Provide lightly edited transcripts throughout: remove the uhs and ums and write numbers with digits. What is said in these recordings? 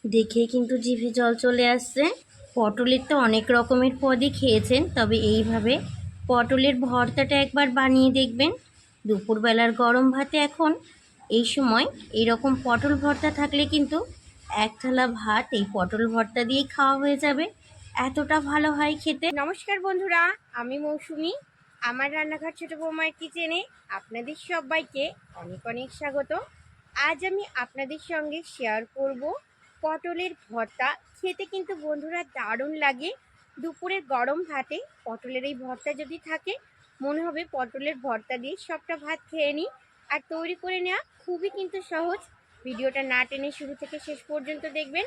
দেখে কিন্তু জিভে জল চলে আসছে। পটলের তো অনেক রকমের পদই খেয়েছেন, তবে এইভাবে পটলের ভর্তাটা একবার বানিয়ে দেখবেন। দুপুরবেলার গরম ভাতে এখন এই সময় এইরকম পটল ভর্তা থাকলে কিন্তু এক থালা ভাত এই পটল ভর্তা দিয়ে খাওয়া হয়ে যাবে, এতটা ভালো হয় খেতে। নমস্কার বন্ধুরা, আমি মৌসুমি। আমার রান্নাঘর ছোট বৌমার কিচেনে আপনাদের সবাইকে অনেক অনেক স্বাগত। আজ আমি আপনাদের সঙ্গে শেয়ার করব পটলের ভর্তা। খেতে কিন্তু বন্ধুরা দারুণ লাগে। দুপুরের গরম ভাতে পটলের এই ভর্তা যদি থাকে, মনে হবে পটলের ভর্তা দিয়ে সবটা ভাত খেয়ে নিই। আর তৈরি করে নেওয়া খুবই কিন্তু সহজ। ভিডিওটা না টেনে শুরু থেকে শেষ পর্যন্ত দেখবেন,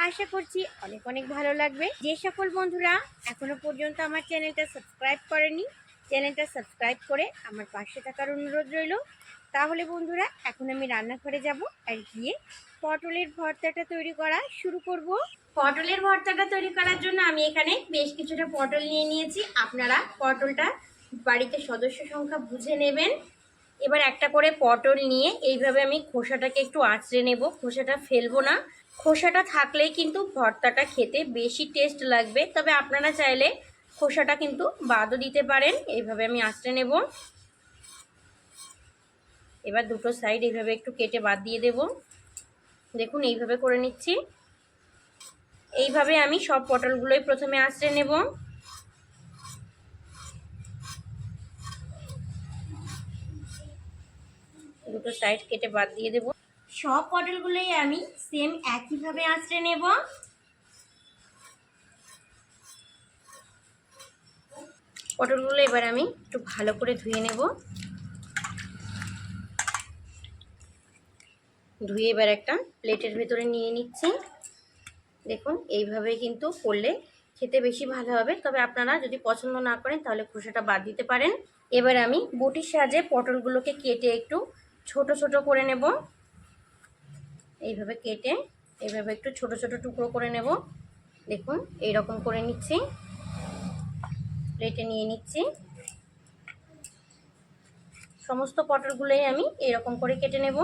আশা করছি অনেক অনেক ভালো লাগবে। যে সকল বন্ধুরা এখনো পর্যন্ত আমার চ্যানেলটা সাবস্ক্রাইব করেনি, চ্যানেলটা সাবস্ক্রাইব করে আমার পাশে থাকার অনুরোধ রইল। তাহলে বন্ধুরা এখন আমি রান্নাঘরে যাব আর গিয়ে পটলের ভর্তাটা তৈরি করা শুরু করব। পটলের ভর্তাটা তৈরি করার জন্য আমি এখানে বেশ কিছুটা পটল নিয়ে নিয়েছি। আপনারা পটলটা বাড়িতে সদস্য সংখ্যা বুঝে নেবেন। এবার একটা করে পটল নিয়ে এইভাবে আমি খোসাটাকে একটু আঁচড়ে নেব, খোসাটা ফেলবো না। খোসাটা থাকলেই কিন্তু ভর্তাটা খেতে বেশি টেস্ট লাগবে, তবে আপনারা চাইলে খোসাটা কিন্তু বাদও দিতে পারেন। এইভাবে আমি আঁচড়ে নেব। এবার দুটো সাইড এইভাবে একটু কেটে বাদ দিয়ে দেব। দেখুন এইভাবে করে নিচ্ছি। এইভাবে আমি সব পটলগুলোই প্রথমে আঁচড়ে নেব। দুটো সাইড কেটে বাদ দিয়ে দেব। সব পটলগুলোই আমি সেম একইভাবে আঁচড়ে নেব। পটলগুলো এবার আমি একটু ভালো করে ধুয়ে নেব। ধুয়ে এবার একটা প্লেটের ভেতরে নিয়ে নিচ্ছি। দেখুন এইভাবে কিন্তু করলে খেতে বেশি ভালো হবে, তবে আপনারা যদি পছন্দ না করেন তাহলে খোসাটা বাদ দিতে পারেন। এবার আমি বটির সাহায্যে পটলগুলোকে কেটে একটু ছোট ছোট করে নেব। এইভাবে কেটে এইভাবে একটু ছোট ছোট টুকরো করে নেব। দেখুন এইরকম করে নিচ্ছি, প্লেটে নিয়ে নিচ্ছি। সমস্ত পটলগুলোই আমি এরকম করে কেটে নেব।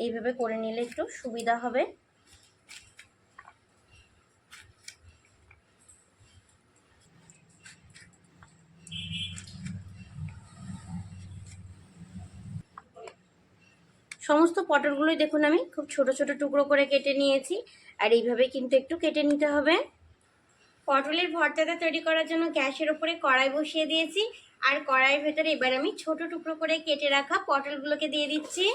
এইভাবে করে নিলে একটু সুবিধা হবে। সমস্ত পটলগুলোই দেখুন আমি খুব ছোট ছোট টুকরো করে কেটে নিয়েছি, আর এইভাবে কিন্তু একটু কেটে নিতে হবে। পটলের ভর্তাটা তৈরি করার জন্য গ্যাসের উপরে কড়াই বসিয়ে দিয়েছি, আর কড়াইয়ের ভেতরে এবার আমি ছোট টুকরো করে কেটে রাখা পটলগুলোকে দিয়ে দিচ্ছি।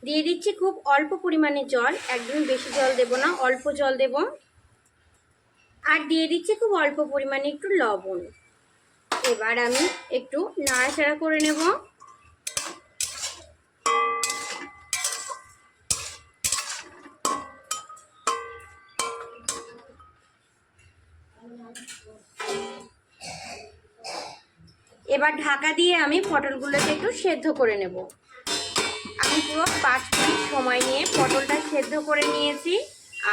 দিয়ে দিচ্ছি খুব অল্প পরিমাণে জল, একদম বেশি জল দেব না, অল্প জল দেব। আর দিয়ে দিচ্ছি খুব অল্প পরিমাণে একটু লবণ। এবার আমি একটু নাড়াচাড়া করে নেব। এবার ঢাকা দিয়ে আমি পটলগুলোকে একটু সেদ্ধ করে নেব। আমি পুরো 5 মিনিট সময় নিয়ে পটলটা সেদ্ধ করে নিয়েছি,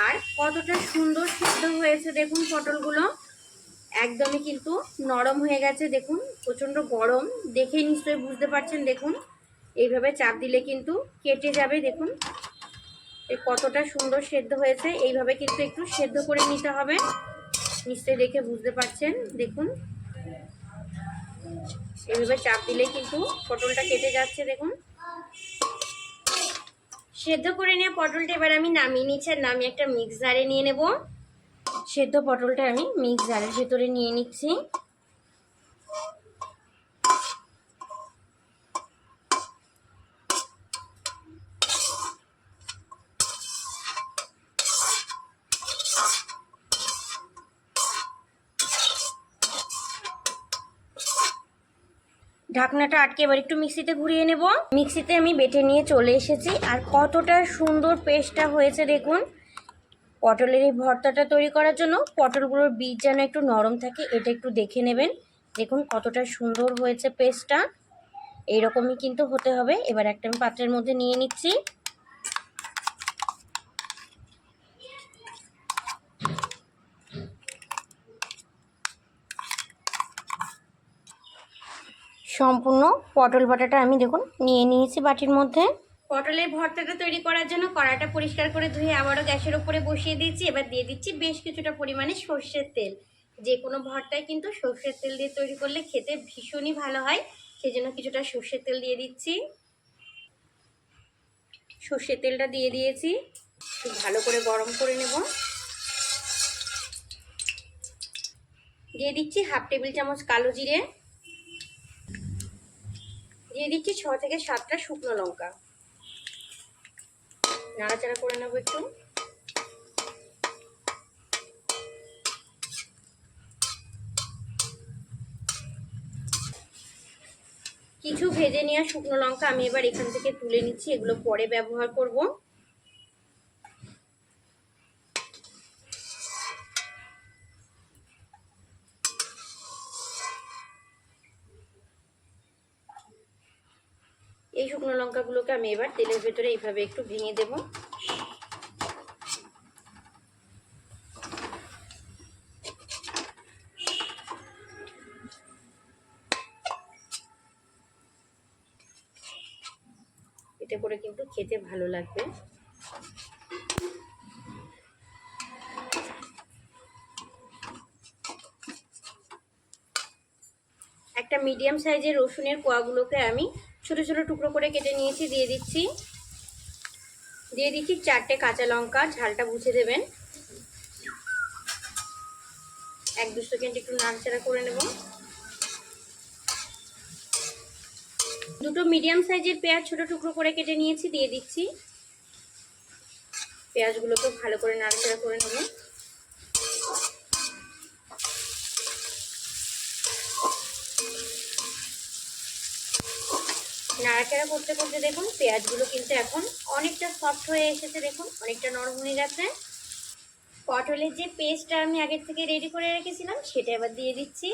আর কতটা সুন্দর সেদ্ধ হয়েছে দেখুন। পটলগুলো একদমই কিন্তু নরম হয়ে গেছে। দেখুন প্রচণ্ড গরম, দেখেই নিশ্চয়ই বুঝতে পারছেন। দেখুন এইভাবে চাপ দিলে কিন্তু কেটে যাবে। দেখুন কতটা সুন্দর সেদ্ধ হয়েছে। এইভাবে কিন্তু একটু সেদ্ধ করে নিতে হবে, নিশ্চয়ই দেখে বুঝতে পারছেন। দেখুন এইভাবে চাপ দিলে কিন্তু পটলটা কেটে যাচ্ছে। দেখুন সেদ্ধ করে নেওয়া পটলটা এবার আমি নামিয়ে নিচ্ছি, আর নামিয়ে একটা মিক্স জারে নিয়ে নেব। সেদ্ধ পটলটা আমি মিক্স জারের ভেতরে নিয়ে নিচ্ছি। ঢাকনাটা আটকে এবার একটু মিক্সিতে ঘুরিয়ে নেব। মিক্সিতে আমি বেটে নিয়ে চলে এসেছি, আর কতটা সুন্দর পেস্টটা হয়েছে দেখুন। পটলের এই ভর্তাটা তৈরি করার জন্য পটলগুলোর বীজ যেন একটু নরম থাকে, এটা একটু দেখে নেবেন। দেখুন কতটা সুন্দর হয়েছে পেস্টটা, এইরকমই কিন্তু হতে হবে। এবার একটা আমি পাত্রের মধ্যে নিয়ে নিচ্ছি। সম্পূর্ণ পটল বাটাটা আমি দেখুন নিয়ে নিয়েছি বাটির মধ্যে। পটলের ভর্তাটা তৈরি করার জন্য কড়াটা পরিষ্কার করে ধুয়ে আবারও গ্যাসের উপরে বসিয়ে দিয়েছি। এবার দিয়ে দিচ্ছি বেশ কিছুটা পরিমাণে সর্ষের তেল। যে কোনো ভর্তায় কিন্তু সর্ষের তেল দিয়ে তৈরি করলে খেতে ভীষণই ভালো হয়, সেজন্য কিছুটা সর্ষের তেল দিয়ে দিচ্ছি। সর্ষের তেলটা দিয়ে দিয়েছি, একটু ভালো করে গরম করে নেব। দিয়ে দিচ্ছি হাফ টেবিল চামচ কালো জিরে, দিয়ে দিচ্ছি 6 থেকে 7টা শুকনো লঙ্কা। নাড়াচাড়া করে নেব একটু। কিছু ভেজে নেওয়া শুকনো লঙ্কা আমি এবার এখান থেকে তুলে নিচ্ছি, এগুলো পরে ব্যবহার করব। এই শুকনো লঙ্কাগুলোকে আমি এবার তেলের ভেতরে এইভাবে একটু ভেঙে দেব। এতে করে কিন্তু খেতে ভালো লাগবে। একটা মিডিয়াম সাইজের রসুনের কোয়াগুলোকে আমি ছোট ছোট টুকরো করে কেটে নিয়েছি, দিয়ে দিচ্ছি। দিয়ে দিচ্ছি 4টে কাঁচা লঙ্কা, ঝালটা বুঝে দেবেন। 1-2 সেকেন্ড একটু নাড়াচাড়া করে নেব। দুটো মিডিয়াম সাইজের পেঁয়াজ ছোট টুকরো করে কেটে নিয়েছি, দিয়ে দিচ্ছি। পেঁয়াজগুলোকে ভালো করে নাড়াচাড়া করে নেব। নাড়াচাড়া করতে করতে দেখুন পেঁয়াজগুলো কিন্তু এখন অনেকটা সফট হয়ে এসেছে, দেখুন অনেকটা নরম হয়ে গেছে। পটলের যে পেস্টটা আমি আগের থেকে রেডি করে রেখেছিলাম সেটা এবার দিয়ে দিচ্ছি।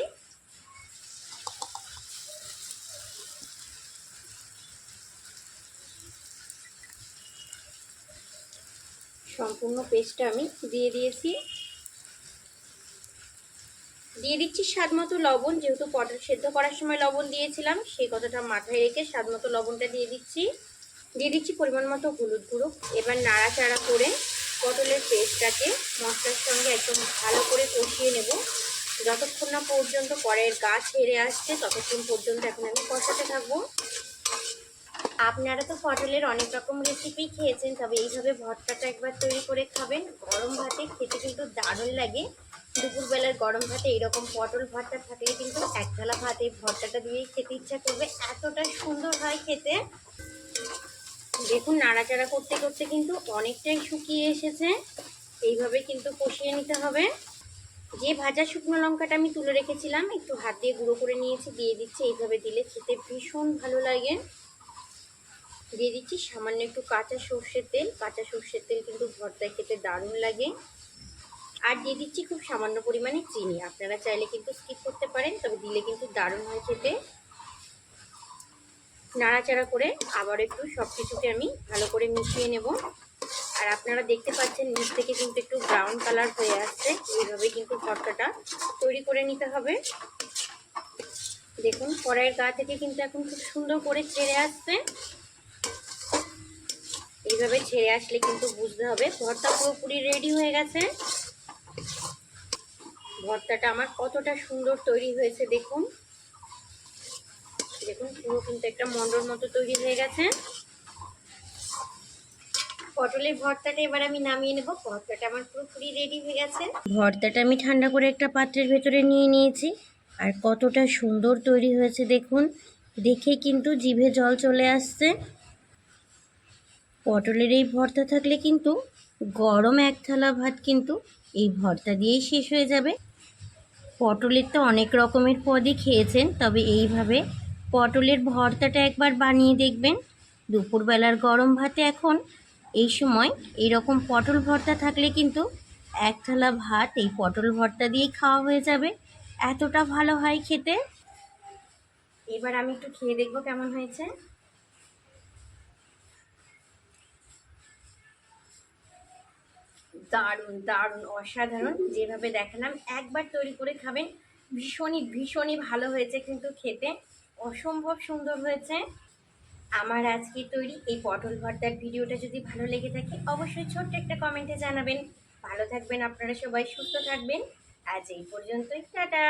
সম্পূর্ণ পেস্টটা আমি দিয়ে দিয়েছি। দিয়ে দিচ্ছি স্বাদ মতো লবণ, যেহেতু পটল সেদ্ধ করার সময় লবণ দিয়েছিলাম সেই কথাটা মাথায় রেখে স্বাদ মতো লবণটা দিয়ে দিচ্ছি। দিয়ে দিচ্ছি পরিমাণ মতো হলুদ গুঁড়ো। এবার নাড়াচাড়া করে পটলের পেস্টটাকে মশলার সঙ্গে একদম ভালো করে কষিয়ে নেব। যতক্ষণ না পর্যন্ত কড়াইয়ের গা ছেড়ে আসছে ততক্ষণ পর্যন্ত এখন আমি কষাতে থাকবো। আপনারা তো পটলের অনেক রকম রেসিপি খেয়েছেন, তবে এইভাবে ভর্তাটা একবার তৈরি করে খাবেন। গরম ভাতে খেতে কিন্তু দারুণ লাগে। দুপুরবেলার গরম ভাতে এইরকম পটল ভর্তা থাকলে কিন্তু এক থালা ভাত এই ভর্তাটা দিয়েই খেতে ইচ্ছা করবে, এতটা সুন্দর হয় খেতে। দেখুন নাড়াচাড়া করতে করতে কিন্তু অনেকটাই শুকিয়ে এসেছে। এইভাবে কিন্তু কষিয়ে নিতে হবে। যে ভাজা শুকনো লঙ্কাটা আমি তুলে রেখেছিলাম একটু হাত দিয়ে গুঁড়ো করে নিয়েছি, দিয়ে দিচ্ছি। এইভাবে দিলে খেতে ভীষণ ভালো লাগে। দিয়ে দিচ্ছি সামান্য একটু কাঁচা সর্ষের তেল। কাঁচা সর্ষের তেল কিন্তু ভর্তায় খেতে দারুণ লাগে। আর দিয়ে দিচ্ছি খুব সামান্য পরিমাণে চিনি, আপনারা চাইলে কিন্তু স্কিপ করতে পারেন, তবে দিলে কিন্তু দারুণ হয় খেতে। নাড়াচাড়া করে আবার একটু সব কিছুকে আমি ভালো করে মিশিয়ে নেব। আর আপনারা দেখতে পাচ্ছেন নিচ থেকে কিন্তু একটু ব্রাউন কালার হয়ে আসছে। এইভাবে কিন্তু ভর্তাটা তৈরি করে নিতে হবে। দেখুন কড়াইয়ের গা থেকে কিন্তু এখন খুব সুন্দর করে ছেড়ে আসছে। এইভাবে ছেড়ে আসলে কিন্তু বুঝতে হবে ভর্তা পুরোপুরি রেডি হয়ে গেছে। ভর্তাটা আমার কতটা সুন্দর তৈরি হয়েছে দেখুন। দেখুন পুরো কিন্তু একটা মন্ডর মতো তৈরি হয়ে গেছে। পটলের ভর্তাটা এবার আমি নামিয়ে নেব। ভর্তাটা আমার পুরোপুরি রেডি হয়ে গেছে। ভর্তাটা আমি ঠান্ডা করে একটা পাত্রের ভেতরে নিয়ে নিয়েছি। আর কতটা সুন্দর তৈরি হয়েছে দেখুন, দেখে কিন্তু জিভে জল চলে আসছে। পটলের এই ভর্তা থাকলে কিন্তু গরম এক থালা ভাত কিন্তু এই ভর্তা দিয়েই শেষ হয়ে যাবে। পটলের তো অনেক রকমের পদই খেয়েছেন, তবে এইভাবে পটলের ভর্তাটা একবার বানিয়ে দেখবেন। দুপুরবেলার গরম ভাতে এখন এই সময় এইরকম পটল ভর্তা থাকলে কিন্তু এক থালা ভাত এই পটল ভর্তা দিয়েই খাওয়া হয়ে যাবে, এতটা ভালো হয় খেতে। এবার আমি একটু খেয়ে দেখবো কেমন হয়েছে। দারুণ দারুণ অসাধারণ, যেভাবে দেখালাম একবার তৈরি করে খাবেন। ভীষণই ভীষণই ভালো হয়েছে কিন্তু খেতে, অসম্ভব সুন্দর হয়েছে। আমার আজকে তৈরি এই পটল ভর্তার ভিডিওটা যদি ভালো লেগে থাকে অবশ্যই ছোট্ট একটা কমেন্টে জানাবেন। ভালো থাকবেন আপনারা সবাই, সুস্থ থাকবেন। আজ এই পর্যন্তই, টাটা।